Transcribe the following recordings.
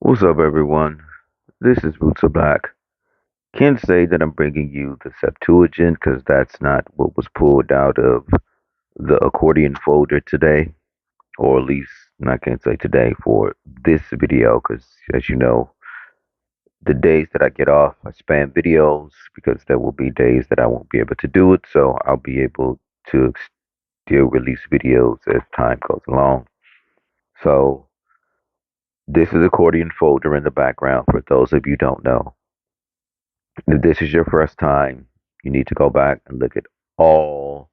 What's up, everyone? This is Roots of Black. Can't say that I'm bringing you the Septuagint because that's not what was pulled out of the accordion folder today, or at least I can't say today for this video because, as you know, the days that I get off, I spam videos because there will be days that I won't be able to do it, so I'll be able to still release videos as time goes along. So, this is accordion folder in the background for those of you who don't know. If this is your first time, you need to go back and look at all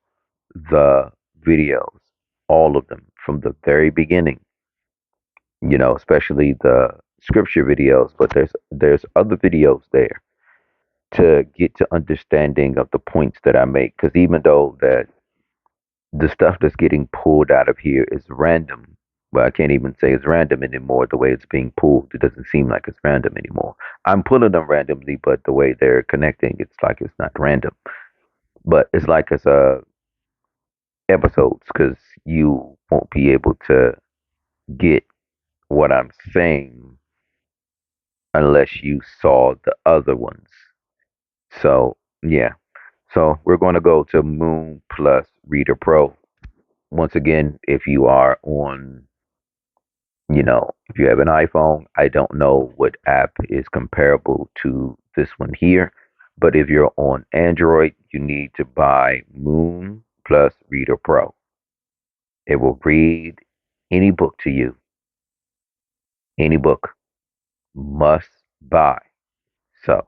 the videos, all of them from the very beginning, especially the scripture videos, but there's other videos there to get to understanding of the points that I make because even though that the stuff that's getting pulled out of here is random, well, I can't even say it's random anymore the way it's being pulled. It doesn't seem like it's random anymore. I'm pulling them randomly, but the way they're connecting, it's like it's not random. But it's like it's episodes because you won't be able to get what I'm saying unless you saw the other ones. So yeah. So we're going to go to Moon Plus Reader Pro. Once again, if you are on, if you have an iPhone, I don't know what app is comparable to this one here. But if you're on Android, you need to buy Moon Plus Reader Pro. It will read any book to you. Any book must buy. So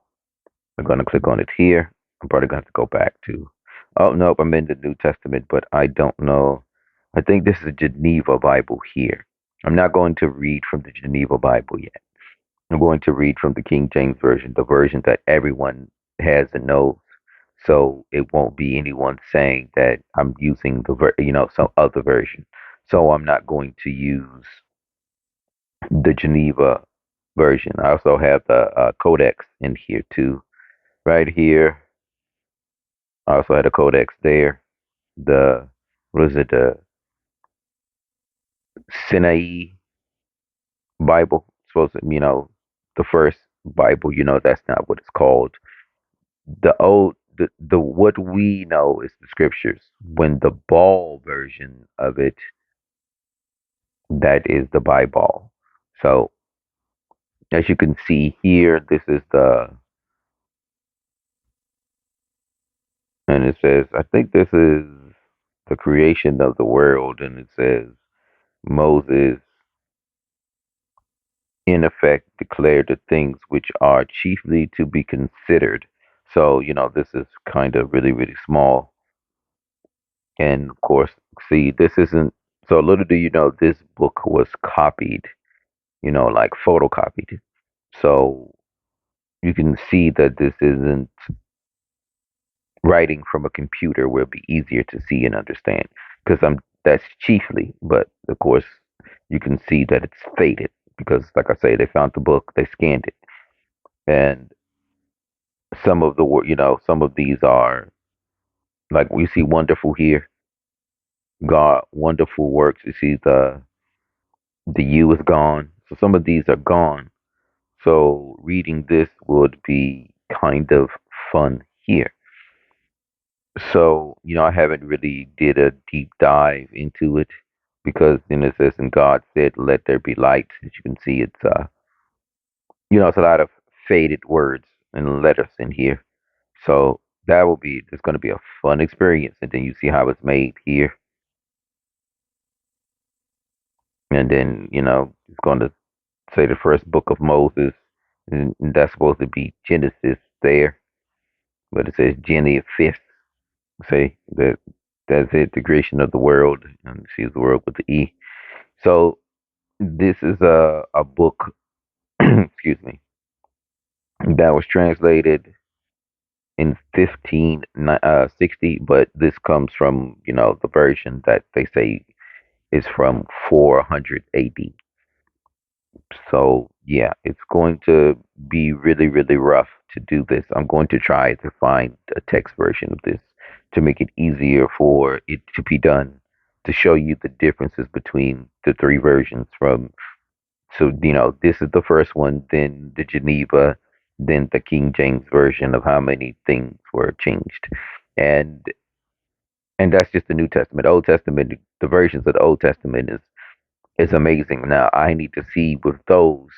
I'm going to click on it here. I'm probably going to have to go back to, oh, nope, I'm in the New Testament, but I don't know. I think this is a Geneva Bible here. I'm not going to read from the Geneva Bible yet. I'm going to read from the King James Version, the version that everyone has and knows. So it won't be anyone saying that I'm using some other version. So I'm not going to use the Geneva version. I also have the Codex in here too, right here. I also had a Codex there. The what is it? The Sinai Bible. Supposed to, the first Bible. That's not what it's called. The what we know is the scriptures. When the ball version of it, that is the Bible. So as you can see here, this is and it says, I think this is the creation of the world, and it says Moses, in effect, declared the things which are chiefly to be considered. So, this is kind of really, really small. And of course, see, this isn't, so little do you know, this book was copied, like photocopied. So you can see that this isn't writing from a computer where it'd be easier to see and understand. Because that's chiefly, but of course, you can see that it's faded because, like I say, they found the book, they scanned it, and some of these are like we see wonderful here. God, wonderful works. You see the U is gone, so some of these are gone. So reading this would be kind of fun here. So I haven't really did a deep dive into it because it says, "And God said, let there be light." As you can see, it's a lot of faded words and letters in here. So it's going to be a fun experience. And then you see how it's made here. And then, it's going to say the first book of Moses. And that's supposed to be Genesis there. But it says Genesis. Say that's it, the creation of the world. And see the world with the E. So this is a book, excuse me, that was translated in 1560, but this comes from, the version that they say is from 400 AD. So, yeah, it's going to be really, really rough to do this. I'm going to try to find a text version of this to make it easier for it to be done, to show you the differences between the three versions from So, this is the first one, then the Geneva, then the King James version of how many things were changed. And and that's just the New Testament. Old Testament, the versions of the Old Testament is amazing. Now, I need to see with those,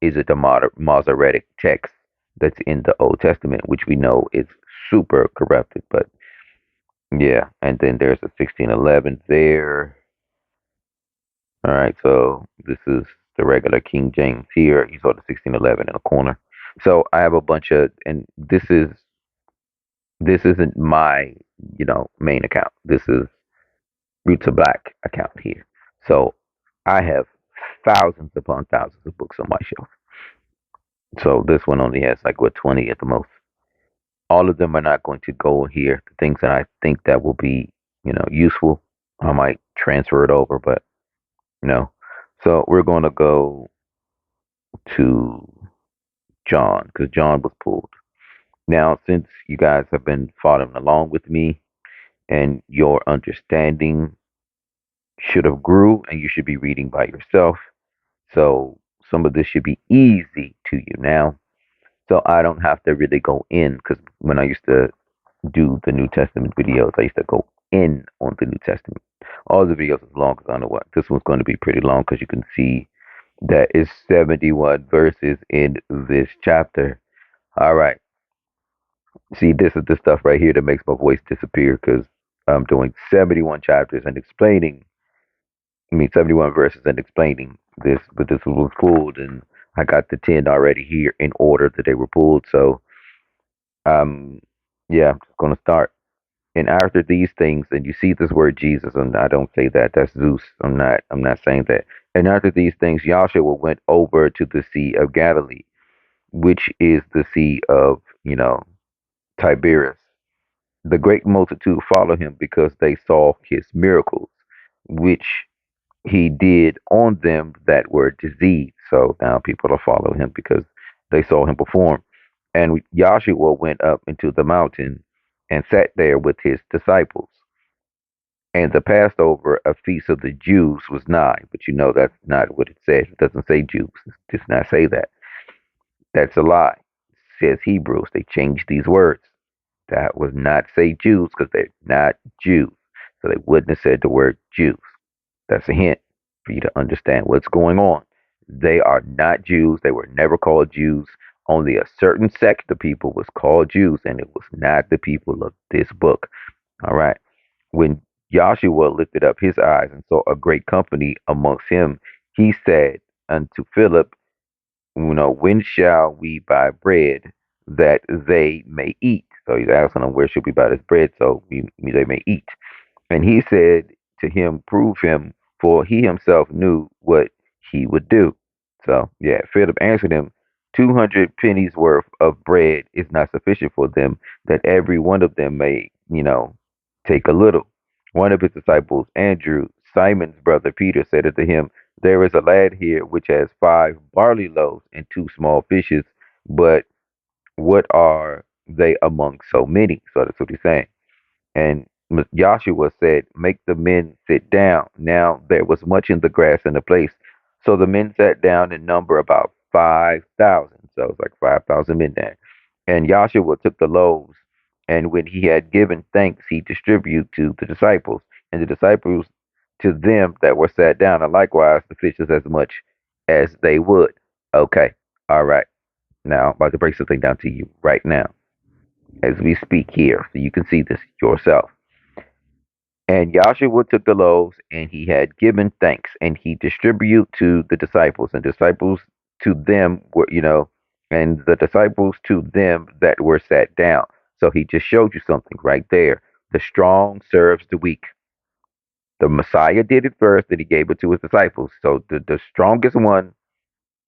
is it the Masoretic text that's in the Old Testament, which we know is super corrupted. But yeah, and then there's a 1611 there. All right, so this is the regular King James here. You saw the 1611 in the corner. So I have a bunch of, and this isn't my, main account. This is Roots of Black account here. So I have thousands upon thousands of books on my shelf. So this one only has like what 20 at the most. All of them are not going to go here. The things that I think that will be, useful, I might transfer it over, but no. So we're going to go to John because John was pulled. Now, since you guys have been following along with me and your understanding should have grew and you should be reading by yourself, so some of this should be easy to you now. So I don't have to really go in because when I used to do the New Testament videos, I used to go in on the New Testament. All the videos is long because I know what this one's going to be pretty long because you can see that is 71 verses in this chapter. All right. See, this is the stuff right here that makes my voice disappear because I'm doing 71 chapters and explaining, 71 verses and explaining this, but this was pulled and I got the 10 already here in order that they were pulled. So, um, yeah, I'm just going to start. And after these things, and you see this word Jesus, and I don't say that, that's Zeus. I'm not saying that. And after these things, Yahshua went over to the Sea of Galilee, which is the Sea of, Tiberias. The great multitude followed him because they saw his miracles, which he did on them that were diseased. So now people are following him because they saw him perform. And Yahshua went up into the mountain and sat there with his disciples. And the Passover, a feast of the Jews, was nigh. But that's not what it says. It doesn't say Jews. It does not say that. That's a lie. It says Hebrews. They changed these words. That was not say Jews because they're not Jews. So they wouldn't have said the word Jews. That's a hint for you to understand what's going on. They are not Jews. They were never called Jews. Only a certain sect of people was called Jews, and it was not the people of this book. All right. When Joshua lifted up his eyes and saw a great company amongst him, he said unto Philip, when shall we buy bread that they may eat? So he's asking them, where should we buy this bread so they may eat? And he said to him, prove him, for he himself knew what he would do. So, yeah, Philip answered him, 200 pennies worth of bread is not sufficient for them, that every one of them may, take a little. One of his disciples, Andrew, Simon's brother Peter, said unto him, there is a lad here which has 5 barley loaves and 2 small fishes, but what are they among so many? So that's what he's saying. And Joshua said, make the men sit down. Now there was much in the grass in the place. So the men sat down in number about 5,000. So it's like 5,000 men there. And Joshua took the loaves, and when he had given thanks, he distributed to the disciples, and the disciples to them that were sat down, and likewise the fishes as much as they would. Okay, all right. Now I'm about to break something down to you right now as we speak here, so you can see this yourself. And Yahshua took the loaves, and he had given thanks, and he distributed to the disciples, and disciples to them were, and the disciples to them that were sat down. So he just showed you something right there. The strong serves the weak. The Messiah did it first, then he gave it to his disciples. So the strongest one,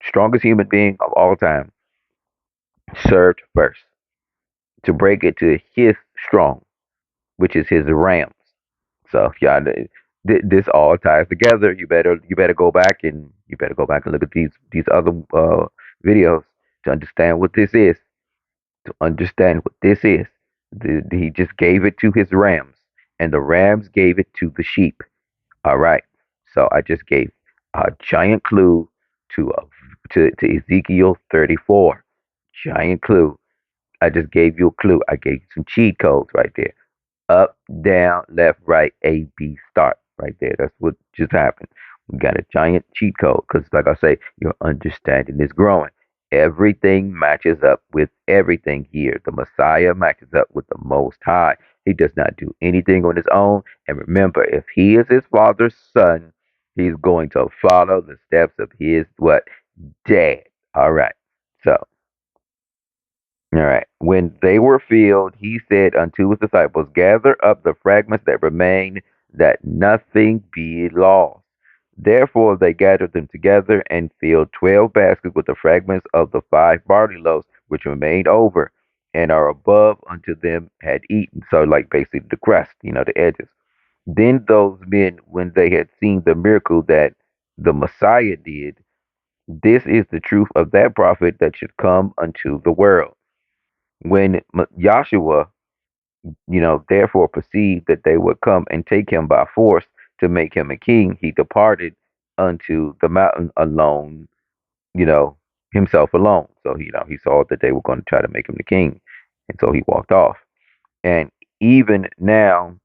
strongest human being of all time, served first to break it to his strong, which is his rams. So yeah, this all ties together. You better go back and look at these other videos to understand what this is. To understand what this is, he just gave it to his rams, and the rams gave it to the sheep. All right. So I just gave a giant clue to to Ezekiel 34. Giant clue. I just gave you a clue. I gave you some cheat codes right there. Up, down, left, right, A, B, start. Right there. That's what just happened. We got a giant cheat code because, like I say, your understanding is growing. Everything matches up with everything here. The Messiah matches up with the Most High. He does not do anything on his own. And remember, if he is his father's son, he's going to follow the steps of his what? Dad. All right. So, all right. When they were filled, he said unto his disciples, gather up the fragments that remain, that nothing be lost. Therefore they gathered them together and filled 12 baskets with the fragments of the 5 barley loaves which remained over, and are above unto them had eaten. So, like basically the crust, the edges. Then those men, when they had seen the miracle that the Messiah did, this is the truth of that prophet that should come unto the world. When Joshua, therefore perceived that they would come and take him by force to make him a king, he departed unto the mountain alone, you know, himself alone. So, he saw that they were going to try to make him the king. And so he walked off. And even now,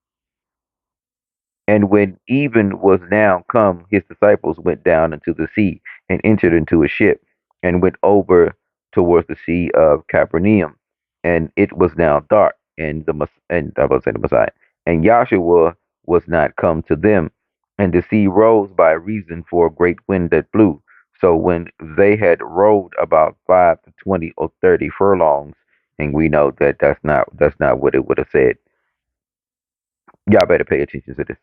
and when even was now come, his disciples went down into the sea and entered into a ship and went over towards the sea of Capernaum. And it was now dark, and I was saying the Messiah, and Joshua was not come to them, and the sea rose by reason for a great wind that blew. So when they had rowed about 5 to 20 or 30 furlongs, and we know that that's not what it would have said. Y'all better pay attention to this,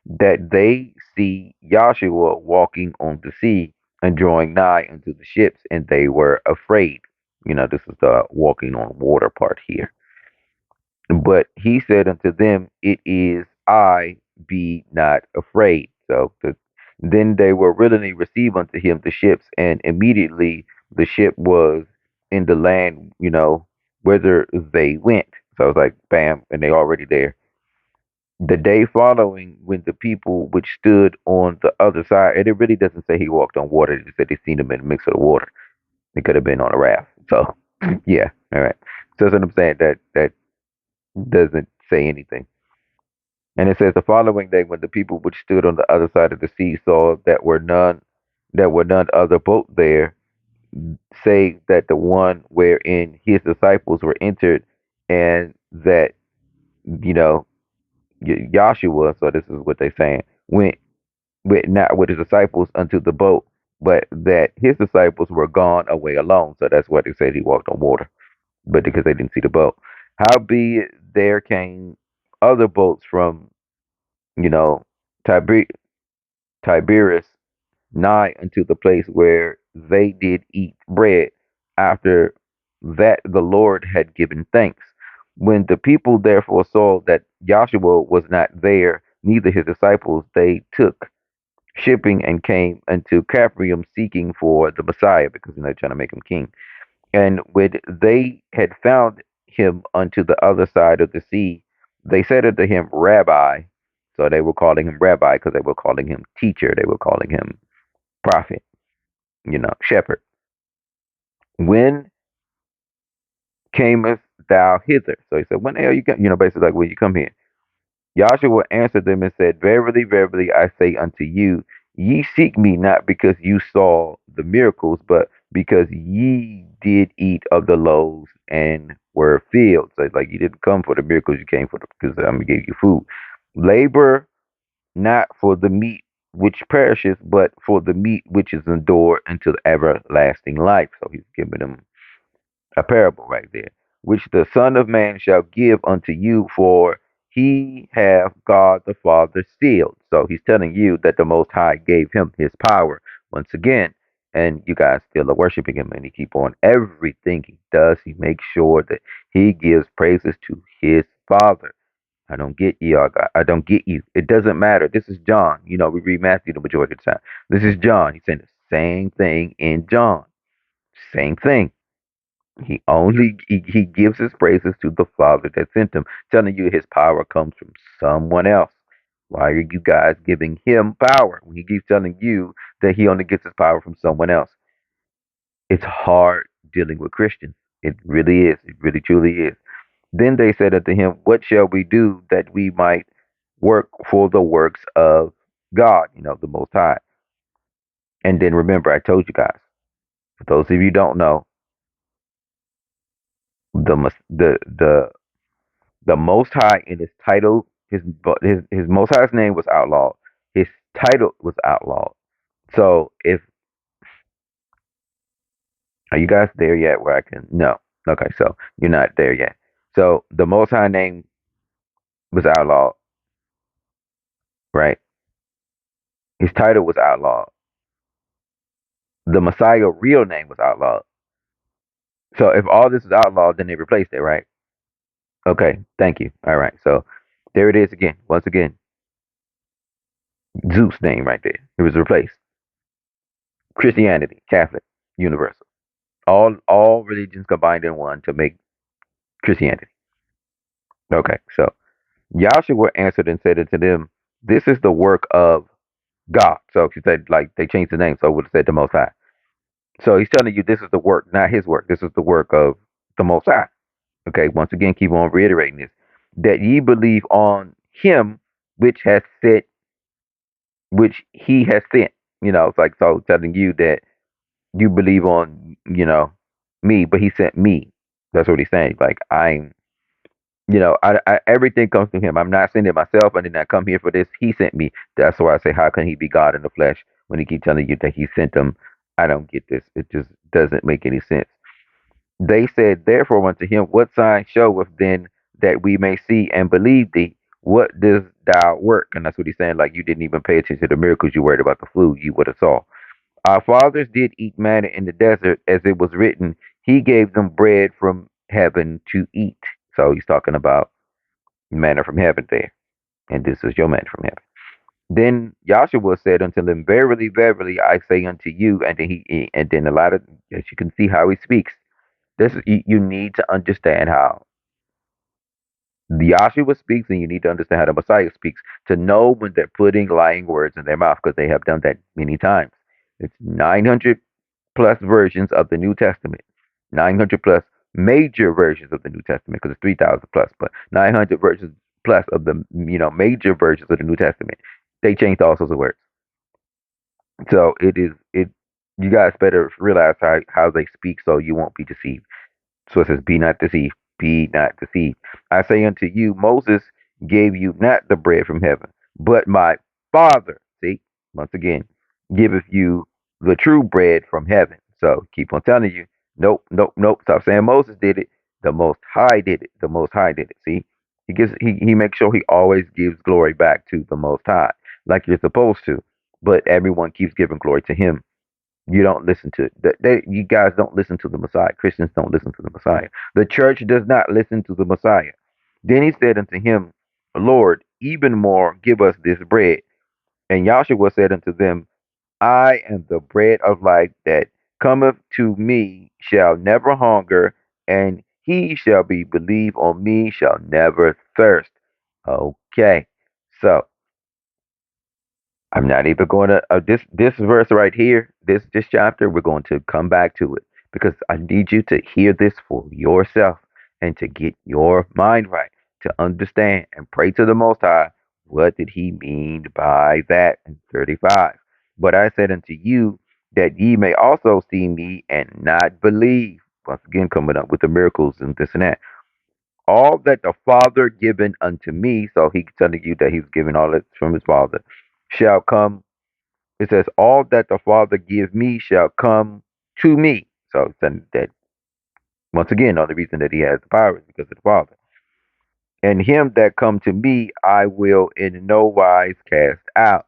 that they see Joshua walking on the sea and drawing nigh unto the ships, and they were afraid. This is the walking on water part here. But he said unto them, it is I, be not afraid. Then they were readily received unto him the ships, and immediately the ship was in the land, whither they went. So it's like, bam, and they already there. The day following, when the people which stood on the other side, and it really doesn't say he walked on water, it just said they seen him in the mix of the water. He could have been on a raft. So, yeah, all right. So that's what I'm saying. That doesn't say anything. And it says the following day, when the people which stood on the other side of the sea saw that were none other boat there, save that the one wherein his disciples were entered, and that you know Joshua. So this is what they're saying. Went not with his disciples unto the boat, but that his disciples were gone away alone. So that's what they said he walked on water, but because they didn't see the boat. Howbeit there came other boats from, you know, Tiber- Tiberias nigh unto the place where they did eat bread, after that the Lord had given thanks. When the people therefore saw that Joshua was not there, neither his disciples, they took shipping and came unto Capernaum seeking for the Messiah, because they're trying to make him king. And when they had found him unto the other side of the sea, they said unto him, Rabbi. So they were calling him Rabbi because they were calling him teacher. They were calling him prophet, shepherd. When camest thou hither? So he said, when the hell you come? Basically like, when you come here. Joshua answered them and said, verily, verily, I say unto you, ye seek me not because you saw the miracles, but because ye did eat of the loaves and were filled. So it's like, you didn't come for the miracles, you came for because I'm going to give you food. Labor not for the meat which perishes, but for the meat which is endured unto the everlasting life. So he's giving them a parable right there, which the Son of Man shall give unto you, for he hath God the Father sealed. So he's telling you that the Most High gave him his power once again, and you guys still are worshiping him, and he keep on everything he does. He makes sure that he gives praises to his Father. I don't get you. I don't get you. It doesn't matter. This is John. We read Matthew the majority of the time. This is John. He's saying the same thing in John. Same thing. He gives his praises to the Father that sent him, telling you his power comes from someone else. Why are you guys giving him power when he keeps telling you that he only gets his power from someone else? It's hard dealing with Christians. It really is. It really truly is. Then they said unto him, what shall we do that we might work for the works of God, the Most High? And then remember, I told you guys, for those of you who don't know, the Most High in his title, his Most High's name was outlawed. His title was outlawed. So if are you guys there yet? Where I can no. Okay, so you're not there yet. So the Most High name was outlawed, right? His title was outlawed. The Messiah real name was outlawed. So if all this is outlawed, then they replaced it, right? Okay, thank you. All right, so there it is again. Once again, Zeus name right there. It was replaced. Christianity, Catholic, universal. All religions combined in one to make Christianity. Okay, so Yahshua answered and said unto them, this is the work of God. So she said, like, they changed the name, so it would have said the Most High. So he's telling you this is the work, not his work. This is the work of the Most High. Okay, once again, keep on reiterating this. That ye believe on him which has sent, which he has sent. It's like, so telling you that you believe on, me, but he sent me. That's what he's saying. Like, everything comes from him. I'm not sending myself. I did not come here for this. He sent me. That's why I say, how can he be God in the flesh when he keep telling you that he sent him? I don't get this. It just doesn't make any sense. They said, therefore, unto him, what sign showeth then that we may see and believe thee? What does thou work? And that's what he's saying. Like, you didn't even pay attention to the miracles. You worried about the food. You would have saw. Our fathers did eat manna in the desert, as it was written, he gave them bread from heaven to eat. So he's talking about manna from heaven there. And this is your manna from heaven. Then Joshua said unto them, verily, verily, I say unto you, and then a lot of, as you can see how he speaks, this you need to understand how the Yahshua speaks, and you need to understand how the Messiah speaks to know when they're putting lying words in their mouth, because they have done that many times. It's 900 plus versions of the New Testament, 900 plus major versions of the New Testament, because it's 3,000 plus, but 900 versions plus of the major versions of the New Testament. They changed all sorts of words. So it is it. You guys better realize how they speak, so you won't be deceived. So it says, be not deceived, be not deceived. I say unto you, Moses gave you not the bread from heaven, but my Father, see, once again, giveth you the true bread from heaven. So keep on telling you, nope, nope, nope. Stop saying Moses did it. The Most High did it. The Most High did it. See, he makes sure he always gives glory back to the Most High, like you're supposed to. But everyone keeps giving glory to him. You don't listen to you guys don't listen to the Messiah. Christians don't listen to the Messiah. The church does not listen to the Messiah. Then he said unto him, Lord, even more give us this bread. And Yahshua said unto them, I am the bread of life, that cometh to me shall never hunger, and he shall be believe on me shall never thirst. Okay. So I'm not even going to this verse right here, this chapter. We're going to come back to it because I need you to hear this for yourself and to get your mind right, to understand and pray to the Most High. What did he mean by that in 35? But I said unto you that ye may also see me and not believe. Once again, coming up with the miracles and this and that. All that the Father given unto me, so he's telling you that he's giving all this from his Father, shall come. It says, all that the Father give me shall come to me. So then that once again, the only reason that he has the power is because of the Father. And him that come to me, I will in no wise cast out.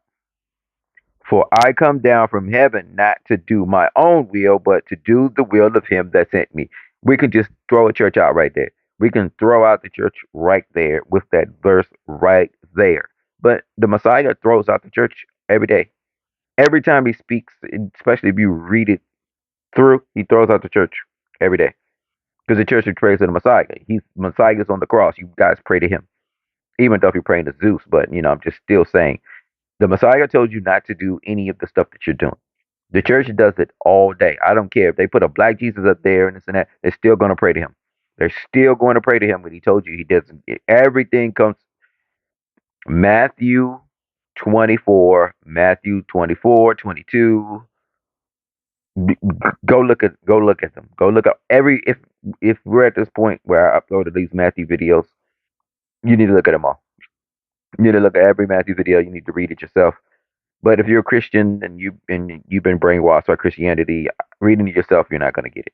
For I come down from heaven not to do my own will, but to do the will of him that sent me. We can just throw a church out right there. We can throw out the church right there with that verse right there. But the Messiah throws out the church every day. Every time he speaks, especially if you read it through, he throws out the church every day. Because the church prays to the Messiah. Messiah is on the cross. You guys pray to him. even though if you're praying to Zeus. But I'm just still saying the Messiah told you not to do any of the stuff that you're doing. The church does it all day. I don't care if they put a black Jesus up there and this and that. They're still going to pray to him. They're still going to pray to him when he told you he doesn't. Everything comes Matthew 24, Matthew 24, 22. Go look at them. Go look up every if we're at this point where I uploaded these Matthew videos, you need to look at them all. You need to look at every Matthew video. You need to read it yourself. But if you're a Christian and you've been brainwashed by Christianity, reading it yourself, you're not going to get it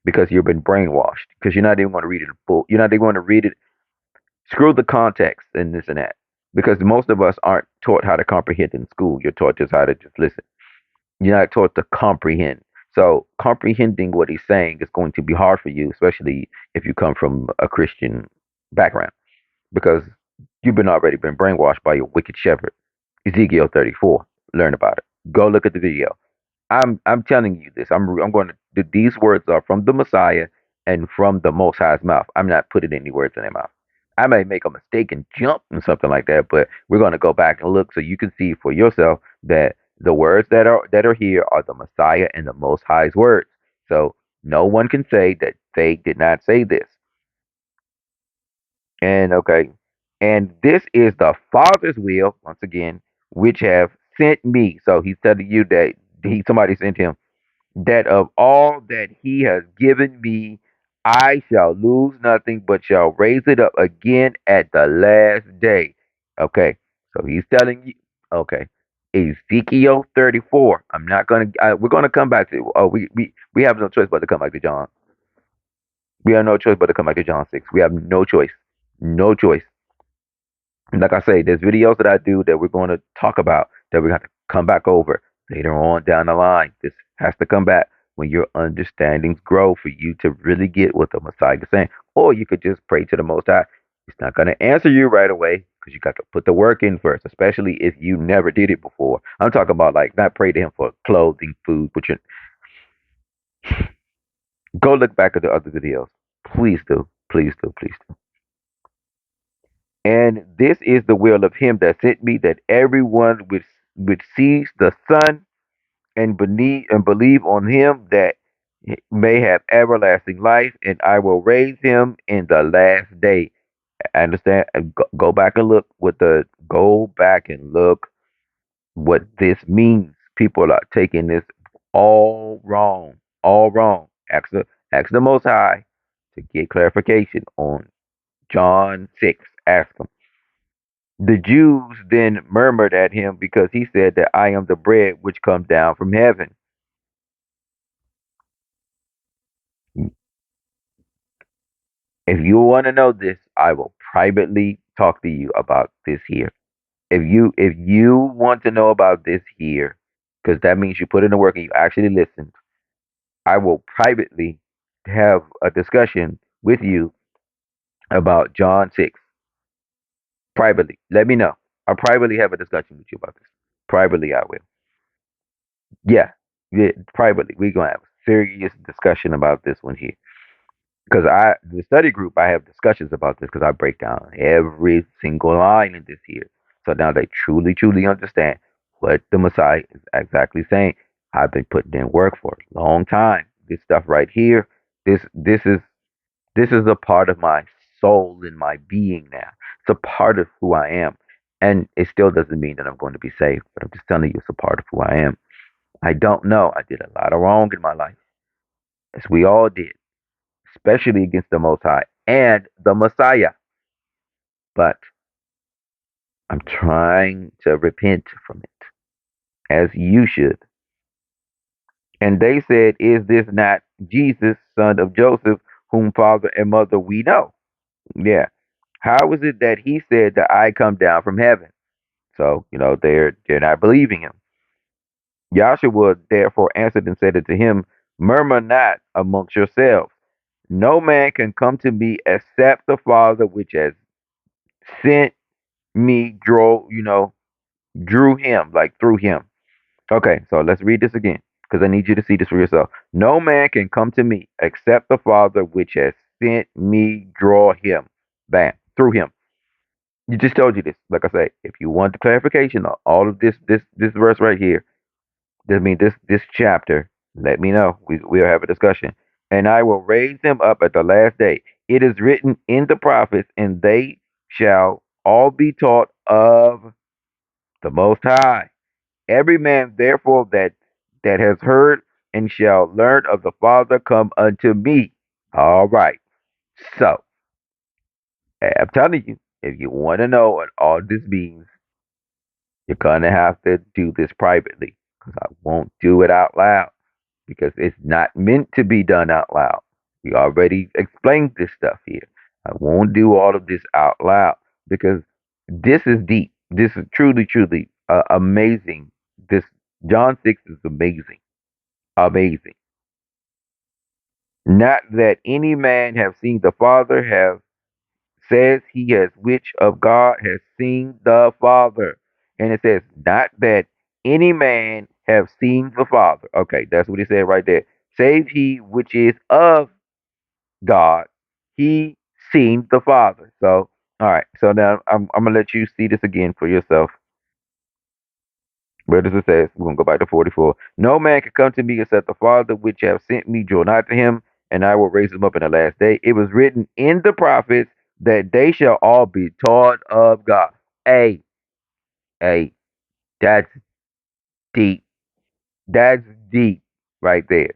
because you've been brainwashed. Because you're not even going to read it full. You're not even going to read it. Screw the context and this and that. Because most of us aren't taught how to comprehend in school. You're taught just how to just listen. You're not taught to comprehend. So comprehending what he's saying is going to be hard for you, especially if you come from a Christian background, because you've been already been brainwashed by your wicked shepherd. Ezekiel 34. Learn about it. Go look at the video. I'm telling you this. I'm going to. These words are from the Messiah and from the Most High's mouth. I'm not putting any words in their mouth. I may make a mistake and jump and something like that, but we're going to go back and look so you can see for yourself that the words that are here are the Messiah and the Most High's words. So no one can say that they did not say this. And okay, and this is the Father's will once again, which have sent me. So he's telling you that somebody sent him, that of all that he has given me, I shall lose nothing, but shall raise it up again at the last day. Okay, so he's telling you, okay, Ezekiel 34. I'm not gonna. We're gonna come back to. Oh, we have no choice but to come back to John. We have no choice but to come back to John 6. We have no choice. No choice. Like I say, there's videos that I do that we're going to talk about that we have to come back over later on down the line. This has to come back when your understandings grow for you to really get what the Messiah is saying. Or you could just pray to the Most High. It's not going to answer you right away because you got to put the work in first, especially if you never did it before. I'm talking about like not pray to Him for clothing, food, but you go look back at the other videos. Please do. Please do. Please do. And this is the will of him that sent me, that everyone which sees the Son and believe on him, that may have everlasting life, and I will raise him in the last day. I understand. Go back and look go back and look what this means. People are taking this all wrong, all wrong. Ask the Most High to get clarification on John 6. Ask him. The Jews then murmured at him because he said that I am the bread which come down from heaven. If you want to know this, I will privately talk to you about this here. If you want to know about this here, because that means you put in the work and you actually listened, I will privately have a discussion with you about John 6. Privately. Let me know. I'll privately have a discussion with you about this. Privately I will. Yeah. Yeah, privately. We're gonna have a serious discussion about this one here. Because the study group, I have discussions about this because I break down every single line in this here. So now they truly, truly understand what the Messiah is exactly saying. I've been putting in work for a long time. This stuff right here, this is a part of my soul and my being now. It's a part of who I am. And it still doesn't mean that I'm going to be saved, but I'm just telling you it's a part of who I am. I don't know. I did a lot of wrong in my life, as we all did, especially against the Most High and the Messiah. But I'm trying to repent from it, as you should. And they said, is this not Jesus, son of Joseph, whom father and mother we know? Yeah. How is it that he said that I come down from heaven? So, they're not believing him. Joshua therefore answered and said unto him, murmur not amongst yourselves. No man can come to me except the Father which has sent me drew him, like through him. Okay, so let's read this again because I need you to see this for yourself. No man can come to me except the Father which has sent me draw him. Bam, through him. You just told you this. Like I say, if you want the clarification on all of this verse right here, this chapter, let me know. We'll have a discussion. And I will raise them up at the last day. It is written in the prophets, and they shall all be taught of the Most High. Every man therefore that has heard and shall learn of the Father come unto me. All right. So I'm telling you, if you want to know what all this means, you're gonna have to do this privately because I won't do it out loud because it's not meant to be done out loud. We already explained this stuff here. I won't do all of this out loud because this is deep. This is truly, truly amazing. This John 6 is amazing. Amazing. Not that any man have seen the Father have says he has which of God has seen the Father. And it says, not that any man have seen the Father. Okay, that's what he said right there. Save he which is of God, he seen the Father. So, all right. So now I'm gonna let you see this again for yourself. Where does it say? We're gonna go back to 44. No man can come to me except the Father which have sent me draw not to him, and I will raise him up in the last day. It was written in the prophets that they shall all be taught of God. Hey, hey, that's deep. That's deep right there.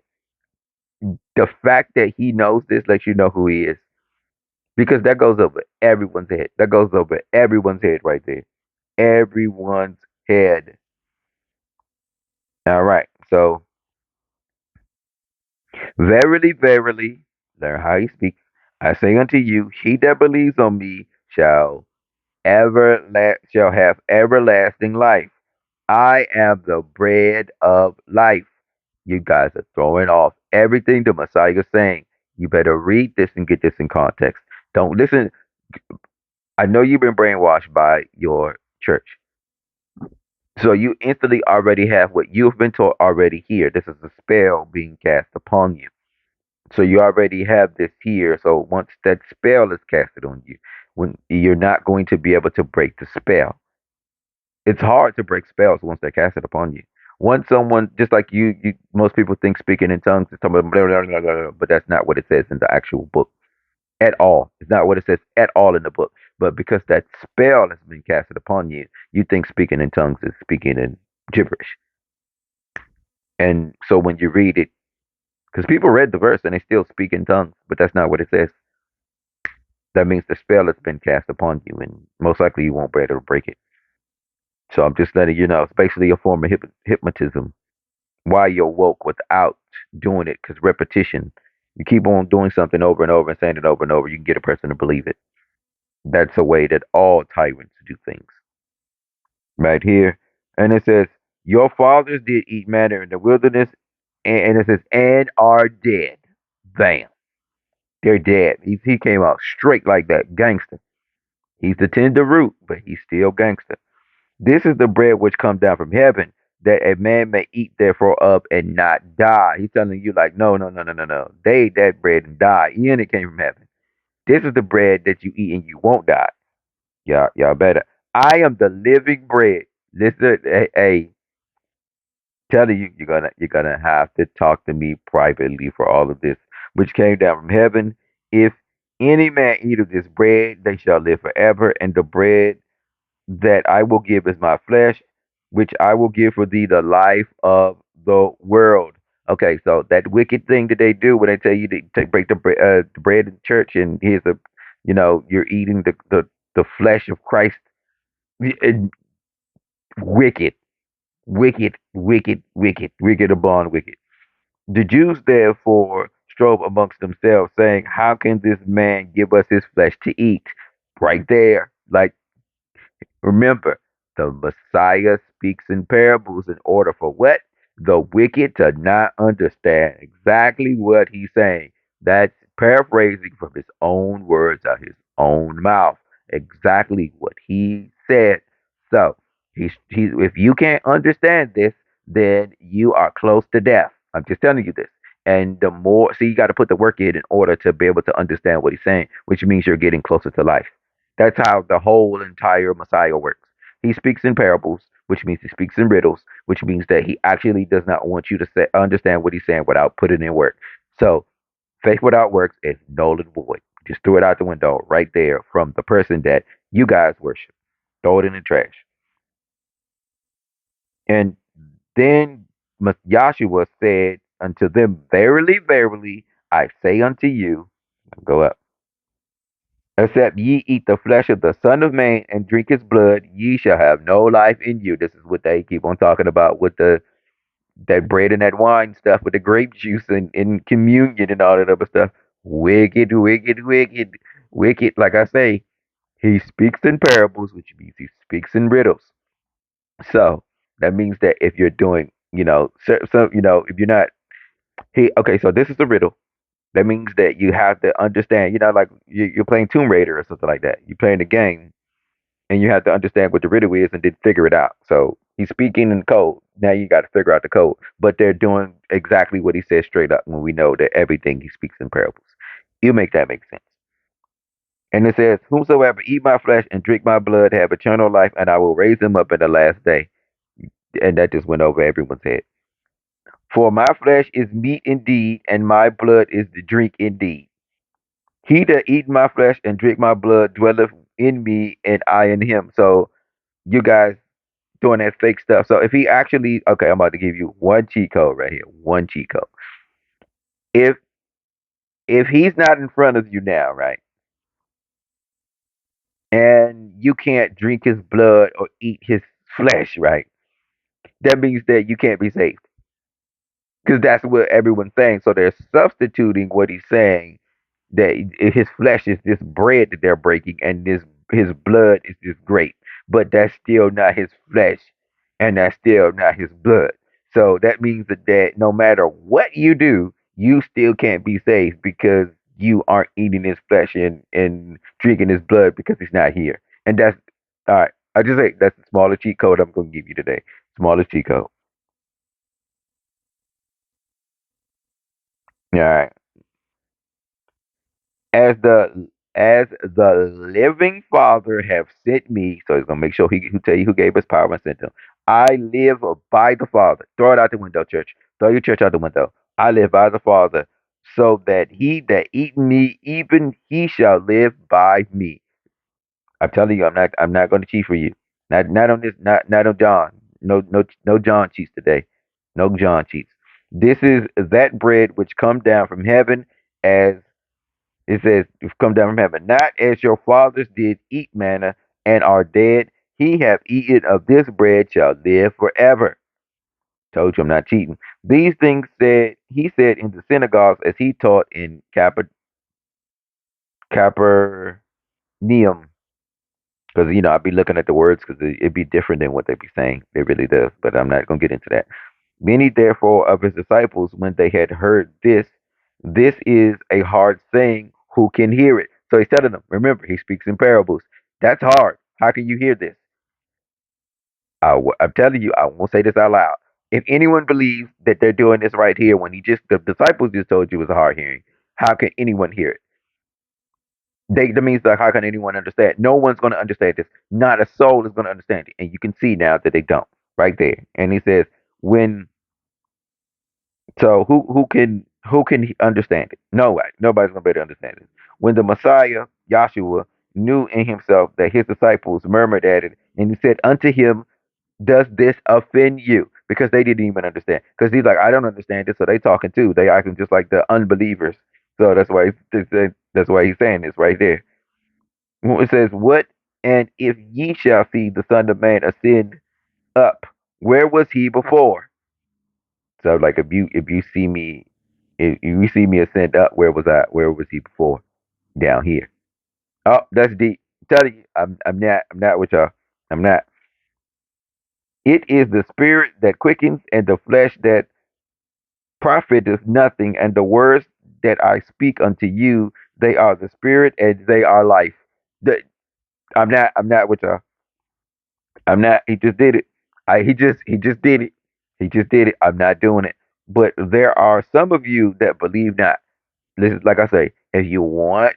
The fact that he knows this lets you know who he is. Because that goes over everyone's head. That goes over everyone's head right there. Everyone's head. All right. So, verily, verily, learn how he speaks. I say unto you, he that believes on me shall have everlasting life. I am the bread of life. You guys are throwing off everything the Messiah is saying. You better read this and get this in context. Don't listen. I know you've been brainwashed by your church. So you instantly already have what you've been taught already here. This is a spell being cast upon you. So you already have this here. So once that spell is casted on you, when you're not going to be able to break the spell. It's hard to break spells once they're casted upon you. Once someone, just like most people think speaking in tongues is talking about blah, blah, blah, blah, blah, but that's not what it says in the actual book at all. It's not what it says at all in the book. But because that spell has been casted upon you, you think speaking in tongues is speaking in gibberish. And so when you read it, because people read the verse and they still speak in tongues, but that's not what it says. That means the spell has been cast upon you, and most likely you won't be able to break it. So I'm just letting you know, it's basically a form of hypnotism while you're woke without doing it, because repetition, you keep on doing something over and over and saying it over and over, you can get a person to believe it. That's a way that all tyrants do things. Right here. And it says, your fathers did eat manna in the wilderness, and it says, and are dead. Bam. They're dead. He came out straight like that, gangster. He's the tender root, but he's still gangster. This is the bread which comes down from heaven, that a man may eat therefore of and not die. He's telling you, like, no, no, no, no, no, no. They ate that bread and died. And it came from heaven. This is the bread that you eat and you won't die. Y'all better. I am the living bread. Listen, hey, telling you, you're gonna have to talk to me privately for all of this, which came down from heaven. If any man eat of this bread, they shall live forever. And the bread that I will give is my flesh, which I will give for thee the life of the world. Okay, so that wicked thing that they do when they tell you to break the bread in church, and here's a, you're eating the flesh of Christ. And wicked, wicked, wicked, wicked, wicked upon wicked. The Jews therefore strove amongst themselves, saying, how can this man give us his flesh to eat? Right there, like, remember, the Messiah speaks in parables in order for what? The wicked to not understand exactly what he's saying. That's paraphrasing from his own words out his own mouth. Exactly what he said. So, if you can't understand this, then you are close to death. I'm just telling you this. And the more, see, you got to put the work in order to be able to understand what he's saying, which means you're getting closer to life. That's how the whole entire Messiah works. He speaks in parables, which means he speaks in riddles, which means that he actually does not want you to understand what he's saying without putting in work. So faith without works is null and void. Just threw it out the window right there from the person that you guys worship. Throw it in the trash. And then Yahshua said unto them, verily, verily, I say unto you, go up. Except ye eat the flesh of the Son of Man and drink his blood, ye shall have no life in you. This is what they keep on talking about with the that bread and that wine stuff with the grape juice and communion and all that other stuff. Wicked, wicked, wicked, wicked. Like I say, he speaks in parables, which means he speaks in riddles. So that means that if you're doing, if you're not, okay, so this is a riddle. That means that you have to understand, like you're playing Tomb Raider or something like that. You're playing the game and you have to understand what the riddle is and then figure it out. So he's speaking in code. Now you got to figure out the code. But they're doing exactly what he says straight up when we know that everything he speaks in parables. You make that make sense. And it says, whomsoever eat my flesh and drink my blood have eternal life, and I will raise him up in the last day. And that just went over everyone's head. For my flesh is meat indeed, and my blood is the drink indeed. He that eat my flesh and drink my blood dwelleth in me, and I in him. So you guys doing that fake stuff. So if he actually, okay, I'm about to give you one cheat code right here. One cheat code. If if he's not in front of you now, right, and you can't drink his blood or eat his flesh, right, that means that you can't be saved because that's what everyone's saying. So they're substituting what he's saying that his flesh is this bread that they're breaking, and this his blood is this grape, but that's still not his flesh, and that's still not his blood. So that means that no matter what you do, you still can't be saved because you aren't eating his flesh and drinking his blood because he's not here. And that's all right. I just say that's the smallest cheat code I'm going to give you today. Smallest cheat code. All right. As the living Father have sent me, so he's gonna make sure he tell you who gave us power and sent him. I live by the Father. Throw it out the window, church. Throw your church out the window. I live by the Father, so that he that eat me, even he shall live by me. I'm telling you, I'm not gonna cheat for you. Not on this, not on John. No John cheats today. No John cheats. This is that bread which come down from heaven as it says, "You've come down from heaven, not as your fathers did eat manna and are dead. He have eaten of this bread shall live forever." Told you I'm not cheating. These things said he said in the synagogues as he taught in Capernaum, because I'd be looking at the words because it'd be different than what they be saying. It really does, but I'm not gonna get into that. Many therefore of his disciples, when they had heard this is a hard saying, who can hear it? So he's telling them, remember, he speaks in parables. That's hard. How can you hear this? I'm telling you, I won't say this out loud. If anyone believes that they're doing this right here, when the disciples just told you it was a hard hearing, how can anyone hear it? That means that how can anyone understand? No one's going to understand this. Not a soul is going to understand it, and you can see now that they don't. Right there, and he says, when so who can understand it? Nobody. Nobody's gonna be able to understand it. When the Messiah, Yahshua, knew in himself that his disciples murmured at it, and he said unto him, does this offend you? Because they didn't even understand. Because he's like, I don't understand this, so they talking too. They acting just like the unbelievers. So that's why he's saying this right there. It says, what and if ye shall see the Son of Man ascend up, where was he before? So like if you see me if you see me ascend up, where was I? Where was he before? Down here. Oh, that's deep. I'm telling you, I'm not with y'all. I'm not. It is the spirit that quickens and the flesh that profiteth nothing, and the words that I speak unto you, they are the spirit and they are life. The, I'm not with y'all. I'm not. He just did it. He just did it. He just did it. I'm not doing it. But there are some of you that believe not. Listen, like I say, if you want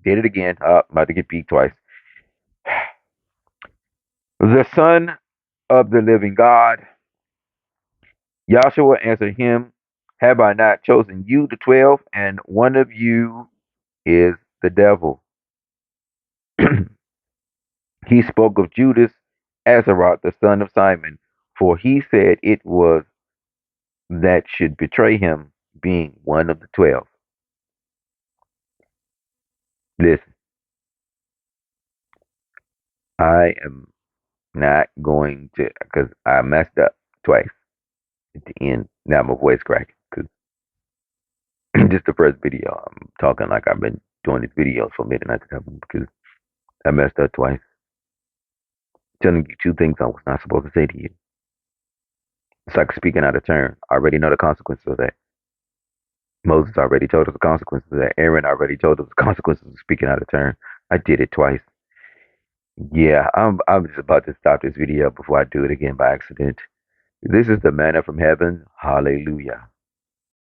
Did it again. About to get beat twice. The Son of the living God. Yahshua answered him, have I not chosen you, the 12, and one of you is the devil? He spoke of Judas Iscariot, the son of Simon, for he said it was that should betray him, being one of the 12. Listen, I am not going to, because I messed up twice at the end. Now my voice cracking, because this the first video. I'm talking like I've been doing these videos for midnight to happen, because I messed up twice. Telling you two things I was not supposed to say to you. It's like speaking out of turn. I already know the consequences of that. Moses already told us the consequences of that. Aaron already told us the consequences of speaking out of turn. I did it twice. Yeah, I'm just about to stop this video before I do it again by accident. This is the manna from heaven. Hallelujah.